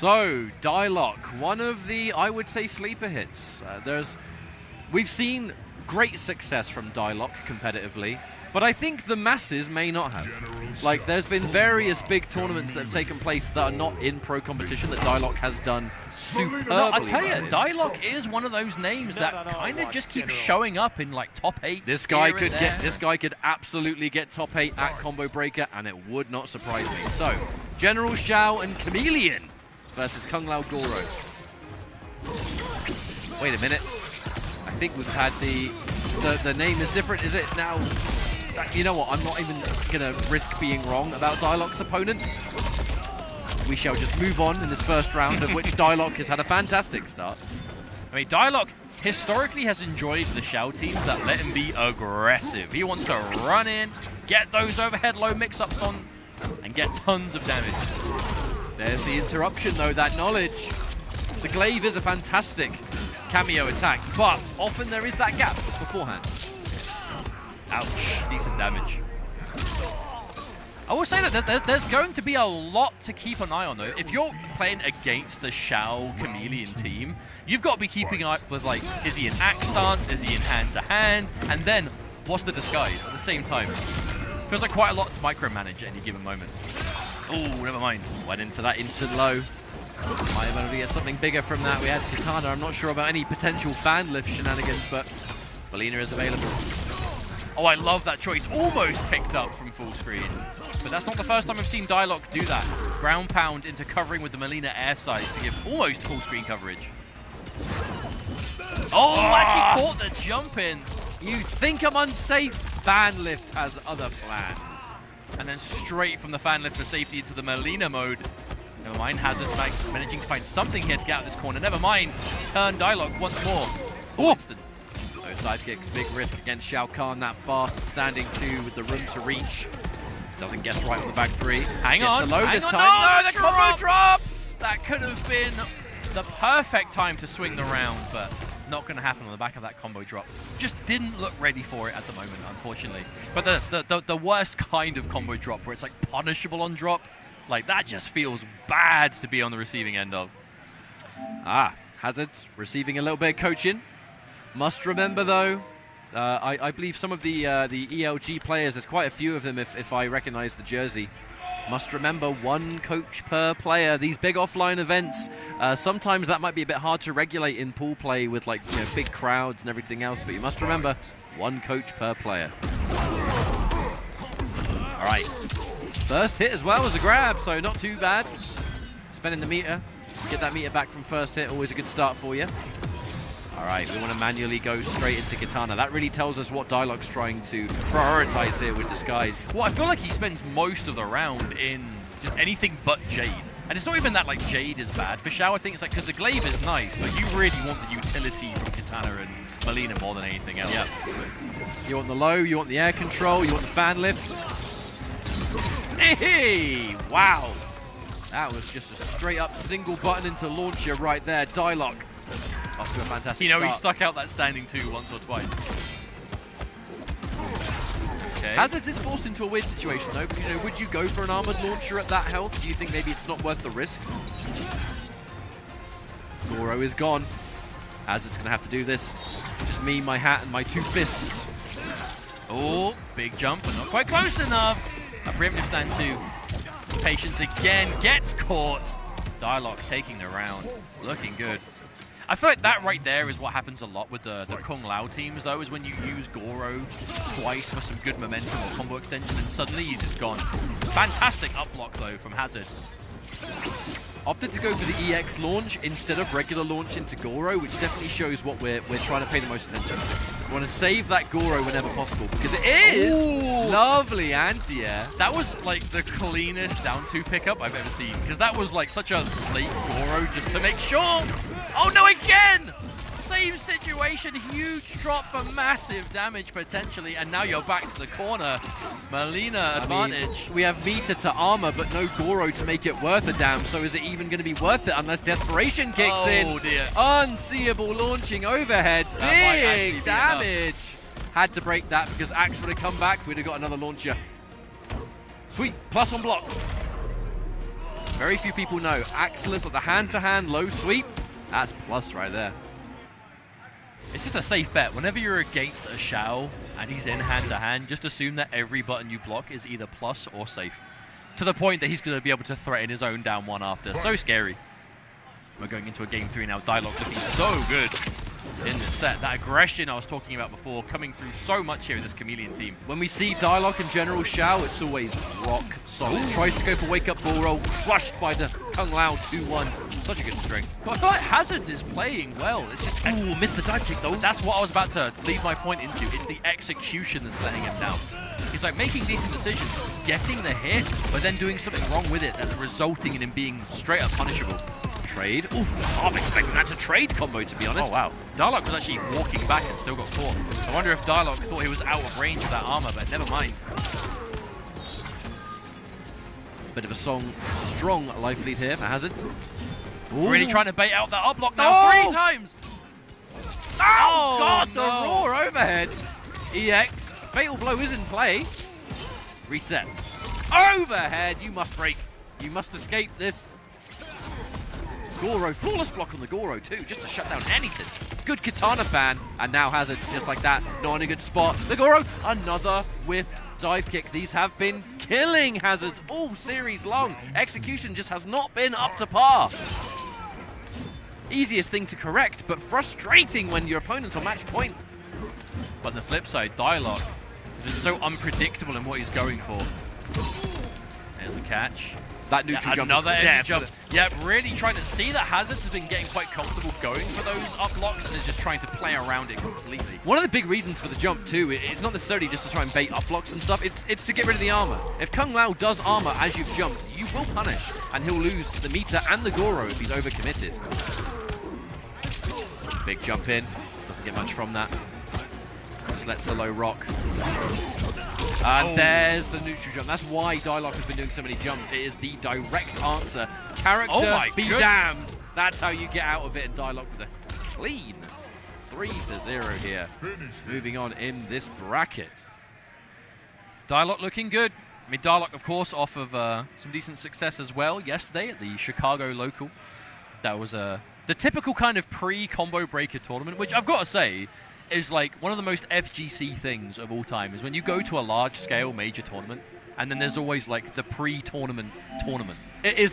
So, Dyloch, one of the, I would say, sleeper hits. We've seen great success from Dyloch competitively, but I think the masses may not have. Like, there's been various big tournaments that have taken place that are not in pro competition that Dyloch has done superbly. No, I tell you, Dyloch is one of those names that kind of just keeps showing up in like top 8. This guy could absolutely get top 8 at Combo Breaker, and it would not surprise me. So, General Xiao and Chameleon versus Kung Lao Goro. Wait a minute. I think we've had the name is different. Is it now? You know what? I'm not even gonna risk being wrong about Dyloch's opponent. We shall just move on in this first round, of which Dyloch has had a fantastic start. I mean, Dyloch historically has enjoyed the Xiao teams that let him be aggressive. He wants to run in, get those overhead low mix-ups on, and get tons of damage. There's the interruption, though, that knowledge. The glaive is a fantastic cameo attack, but often there is that gap beforehand. Ouch, decent damage. I will say that there's going to be a lot to keep an eye on, though. If you're playing against the Xiao Chameleon team, you've got to be keeping an eye with, like, is he in axe stance, is he in hand-to-hand, and then what's the disguise at the same time? Feels like quite a lot to micromanage at any given moment. Oh, never mind. Went in for that instant low. Might have to get something bigger from that. We had Katana. I'm not sure about any potential fan lift shenanigans, but Melina is available. Oh, I love that choice. Almost picked up from full screen. But that's not the first time I've seen Dyloch do that. Ground pound into covering with the Melina air size to give almost full screen coverage. Oh, actually caught the jump in. You think I'm unsafe? Fan lift has other plans. And then straight from the fan lift for safety into the Melina mode. Never mind, HZRRDZ managing to find something here to get out of this corner. Never mind, turn Dyloch once more. Oh, instant. So side kicks, big risk against Shao Kahn, that fast standing 2 with the room to reach. Doesn't guess right on the back 3. Hang on, the low this time. No, the combo drop! That could have been the perfect time to swing the round, but not going to happen on the back of that combo drop. Just didn't look ready for it at the moment, unfortunately. But the worst kind of combo drop, where it's like punishable on drop, like that just feels bad to be on the receiving end of. HZRRDZ receiving a little bit of coaching. Must remember though, I believe some of the ELG players, there's quite a few of them if I recognize the jersey. Must remember 1 coach per player. These big offline events, sometimes that might be a bit hard to regulate in pool play with like big crowds and everything else, but you must remember 1 coach per player. All right, first hit as well as a grab, so not too bad. Spending the meter, get that meter back from first hit, always a good start for you. All right, we want to manually go straight into Katana. That really tells us what Dyloch's trying to prioritize here with disguise. Well, I feel like he spends most of the round in just anything but Jade. And it's not even that like Jade is bad for Xiao. I think it's like because the glaive is nice, but you really want the utility from Katana and Melina more than anything else. Yep. You want the low, you want the air control, you want the fan lift. Hey! Wow! That was just a straight up single button into launcher right there. Dyloch off to a fantastic start. He stuck out that standing 2 once or twice. Okay. HZRRDZ is forced into a weird situation though. Would you go for an armored launcher at that health? Do you think maybe it's not worth the risk? Goro is gone. HZRRDZ's gonna have to do this. Just me, my hat, and my 2 fists. Oh, big jump, but not quite close enough. A preemptive stand 2. Patience again, gets caught. Dyloch taking the round, looking good. I feel like that right there is what happens a lot with the Kung Lao teams, though, is when you use Goro twice for some good momentum or combo extension, and suddenly he's just gone. Fantastic up block, though, from HZRRDZ. Opted to go for the EX launch instead of regular launch into Goro, which definitely shows what we're trying to pay the most attention to. We want to save that Goro whenever possible, because it is lovely anti-air. That was like the cleanest down 2 pickup I've ever seen, because that was like such a late Goro just to make sure. Oh no, again! Same situation, huge drop for massive damage potentially, and now you're back to the corner. Melina advantage. We have meter to armor, but no Goro to make it worth a damn, so is it even going to be worth it unless Desperation kicks in? Oh dear. Unseeable launching overhead, big damage. Had to break that because Axe would have come back, we'd have got another launcher. Sweet, plus on block. Very few people know. Axelis, like the hand-to-hand low sweep, that's plus right there. It's just a safe bet. Whenever you're against a Shao and he's in hand-to-hand, just assume that every button you block is either plus or safe. To the point that he's going to be able to threaten his own down one after. So scary. We're going into a game 3 now. Dyloch looking so good in this set. That aggression I was talking about before coming through so much here with this Chameleon team. When we see Dyloch and General Shao, it's always rock solid. Tries to go for wake-up ball roll, crushed by the Kung Lao 2-1. Such a good string. But I feel like HZRRDZ is playing well. It's just missed the dive kick though. That's what I was about to lead my point into. It's the execution that's letting him down. He's like making decent decisions, getting the hit, but then doing something wrong with it that's resulting in him being straight up punishable. Trade. Ooh, I was half expecting that to trade combo, to be honest. Oh, wow. Dyloch was actually walking back and still got caught. I wonder if Dyloch thought he was out of range of that armor, but never mind. Bit of a strong life lead here for HZRRDZ. Ooh. Really trying to bait out that up block now 3 times. Oh, God, the raw overhead. EX, fatal blow is in play. Reset. Overhead, you must break. You must escape this. Goro, flawless block on the Goro too, just to shut down anything. Good Katana fan, and now HZRRDZ just like that, not in a good spot. The Goro, another whiffed dive kick. These have been killing HZRRDZ all series long. Execution just has not been up to par. Easiest thing to correct, but frustrating when your opponent's on match point. But on the flip side, Dyloch is so unpredictable in what he's going for. There's the catch. That neutral jump. Another empty jump. Yeah, really trying to see that HZRRDZ has been getting quite comfortable going for those up blocks and is just trying to play around it completely. One of the big reasons for the jump too, it's not necessarily just to try and bait up blocks and stuff, it's to get rid of the armor. If Kung Lao does armor as you've jumped, you will punish, and he'll lose the meter and the Goro if he's overcommitted. Big jump in, doesn't get much from that. Just lets the low rock. And there's the neutral jump. That's why Dyloch has been doing so many jumps. It is the direct answer. Character be damned. That's how you get out of it. And Dyloch with a clean 3-0 here. Moving on in this bracket. Dyloch looking good. I mean, Dyloch, of course, off of some decent success as well yesterday at the Chicago local. That was the typical kind of pre-combo breaker tournament, which I've got to say is like one of the most FGC things of all time, is when you go to a large-scale major tournament, and then there's always like the pre-tournament tournament. It is